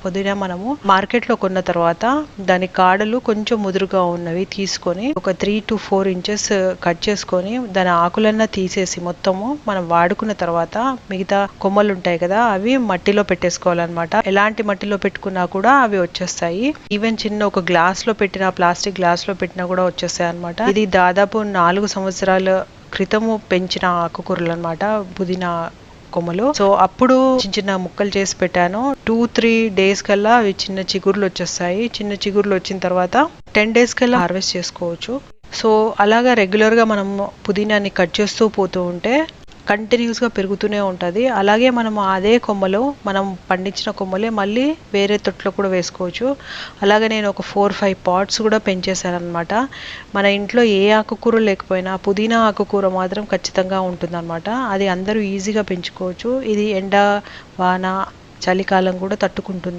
పుదీనా మనము మార్కెట్లో కొన్న తర్వాత దాని కాడలు కొంచెం ముదురుగా ఉన్నవి తీసుకొని ఒక 3 to 4 ఇంచెస్ కట్ చేసుకొని దాని ఆకులన్నా తీసేసి మొత్తము మనం వాడుకున్న తర్వాత మిగతా కొమ్మలు ఉంటాయి కదా అవి మట్టిలో పెట్టేసుకోవాలన్నమాట. ఎలాంటి మట్టిలో పెట్టుకున్నా కూడా అవి వచ్చేస్తాయి. ఈవెన్ చిన్న ఒక గ్లాస్ లో పెట్టిన ప్లాస్టిక్ గ్లాస్ లో పెట్టినా కూడా వచ్చేస్తాయి అనమాట. ఇది దాదాపు 4 సంవత్సరాల క్రితము పెంచిన ఆకుకూరలు అనమాట, పుదీనా కొమ్మలు. సో అప్పుడు చిన్న చిన్న ముక్కలు చేసి పెట్టాను. 2-3 డేస్ కల్లా అవి చిన్న చిగుర్లు వచ్చేస్తాయి. చిన్న చిగుర్లు వచ్చిన తర్వాత 10 డేస్ కల్లా హార్వెస్ట్ చేసుకోవచ్చు. సో అలాగా రెగ్యులర్ గా మనం పుదీనాని కట్ చేస్తూ పోతూ ఉంటే కంటిన్యూస్ గా పెరుగుతూనే ఉంటుంది. అలాగే మనం అదే కొమ్మలు మనం పండించిన కొమ్మలే మళ్ళీ వేరే తొట్లో కూడా వేసుకోవచ్చు. అలాగే నేను ఒక 4-5 పాట్స్ కూడా పెంచేశాను అనమాట. మన ఇంట్లో ఏ ఆకుకూర లేకపోయినా పుదీనా ఆకుకూర మాత్రం ఖచ్చితంగా ఉంటుంది అనమాట. అది అందరూ ఈజీగా పెంచుకోవచ్చు. ఇది ఎండ, వాన, చలికాలం కూడా తట్టుకుంటుంది.